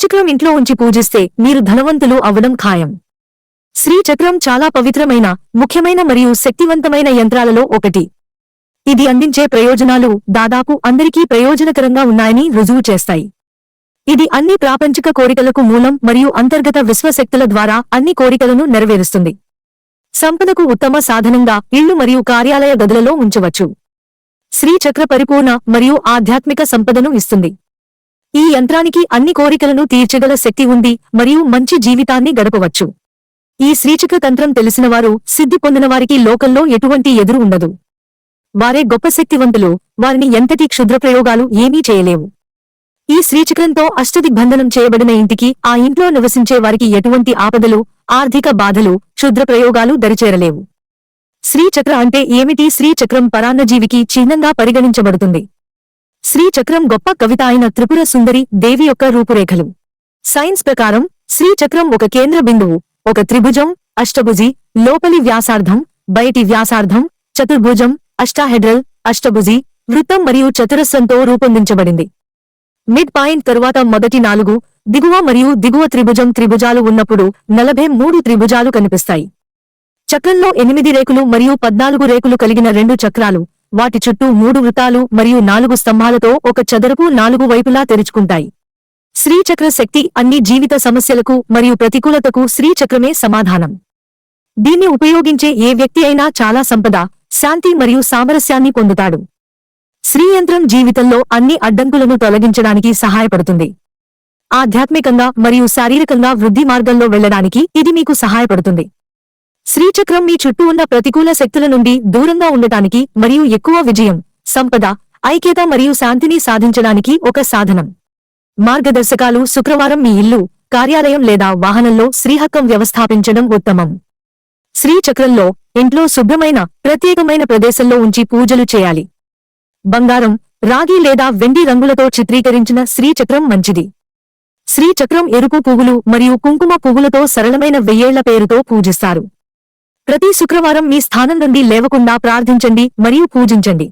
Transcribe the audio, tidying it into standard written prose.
శ్రీచక్రం ఇంట్లో ఉంచి పూజిస్తే మీరు ధనవంతులు అవ్వడం ఖాయం. శ్రీచక్రం చాలా పవిత్రమైన, ముఖ్యమైన మరియు శక్తివంతమైన యంత్రాలలో ఒకటి. ఇది అందించే ప్రయోజనాలు దాదాపు అందరికీ ప్రయోజనకరంగా ఉన్నాయని రుజువు చేస్తాయి. ఇది అన్ని ప్రాపంచిక కోరికలకు మూలం మరియు అంతర్గత విశ్వశక్తుల ద్వారా అన్ని కోరికలను నెరవేరుస్తుంది. సంపదకు ఉత్తమ సాధనంగా ఇళ్లు మరియు కార్యాలయ గదులలో ఉంచవచ్చు. శ్రీచక్ర పరిపూర్ణ మరియు ఆధ్యాత్మిక సంపదను ఇస్తుంది. ఈ యంత్రానికి అన్ని కోరికలను తీర్చగల శక్తి ఉంది మరియు మంచి జీవితాన్ని గడపవచ్చు. ఈ శ్రీచక్ర తంత్రం తెలిసినవారు, సిద్ధి పొందినవారికి లోకంలో ఎటువంటి ఎదురు ఉండదు. వారే గొప్ప శక్తివంతులు, వారిని ఎంతటి క్షుద్రప్రయోగాలు ఏమీ చేయలేవు. ఈ శ్రీచక్రంతో అష్టదిగ్బంధనం చేయబడిన ఇంటికి, ఆ ఇంట్లో నివసించే వారికి ఎటువంటి ఆపదలు, ఆర్థిక బాధలు, క్షుద్రప్రయోగాలు దరిచేరలేవు. శ్రీచక్ర అంటే ఏమిటి? శ్రీచక్రం పరాన్నజీవికి చిహ్నంగా పరిగణించబడుతుంది. శ్రీచక్రం గొప్ప కవిత అయిన త్రిపుర సుందరి దేవి యొక్క రూపురేఖలు. సైన్స్ ప్రకారం శ్రీచక్రం ఒక కేంద్ర బిందువు, ఒక త్రిభుజం, అష్టభుజి, లోపలి వ్యాసార్థం, బయటి వ్యాసార్థం, చతుర్భుజం, అష్టాహెడ్రల్, అష్టభుజి, వృత్తం మరియు చతురస్రంతో రూపొందించబడింది. మిడ్ పాయింట్ తరువాత మొదటి 4 దిగువ మరియు దిగువ త్రిభుజాలు ఉన్నప్పుడు 43 త్రిభుజాలు కనిపిస్తాయి. చక్రంలో 8 రేకులు మరియు 14 రేకులు కలిగిన 2 చక్రాలు, వాటి చుట్టూ 3 వృత్తాలు మరియు 4 స్తంభాలతో ఒక చదరపు 4 వైపులా తెరుచుకుంటాయి. శ్రీచక్ర శక్తి అన్ని జీవిత సమస్యలకు మరియు ప్రతికూలతకు శ్రీచక్రమే సమాధానం. దీన్ని ఉపయోగించే ఏ వ్యక్తి అయినా చాలా సంపద, శాంతి మరియు సామరస్యాన్ని పొందుతాడు. శ్రీయంత్రం జీవితంలో అన్ని అడ్డంకులను తొలగించడానికి సహాయపడుతుంది. ఆధ్యాత్మికంగా మరియు శారీరకంగా వృద్ధి మార్గంలో వెళ్లడానికి ఇది మీకు సహాయపడుతుంది. శ్రీచక్రం మీ చుట్టూ ఉన్న ప్రతికూల శక్తుల నుండి దూరంగా ఉండటానికి మరియు ఎక్కువ విజయం, సంపద, ఐక్యత మరియు శాంతిని సాధించడానికి ఒక సాధనం. మార్గదర్శకాలు: శుక్రవారం మీ ఇల్లు, కార్యాలయం లేదా వాహనంలో శ్రీహక్కం వ్యవస్థాపించడం ఉత్తమం. శ్రీచక్రంలో ఇంట్లో శుభ్రమైన, ప్రత్యేకమైన ప్రదేశంలో ఉంచి పూజలు చేయాలి. బంగారం, రాగి లేదా వెండి రంగులతో చిత్రీకరించిన శ్రీచక్రం మంచిది. శ్రీచక్రం ఎరుపు పువ్వులు మరియు కుంకుమ పువ్వులతో సరళమైన వెయ్యేళ్ల పేరుతో పూజిస్తారు. ప్రతి శుక్రవారం మీ స్థానం నుండి లేవకుండా ప్రార్థించండి మరియు పూజించండి.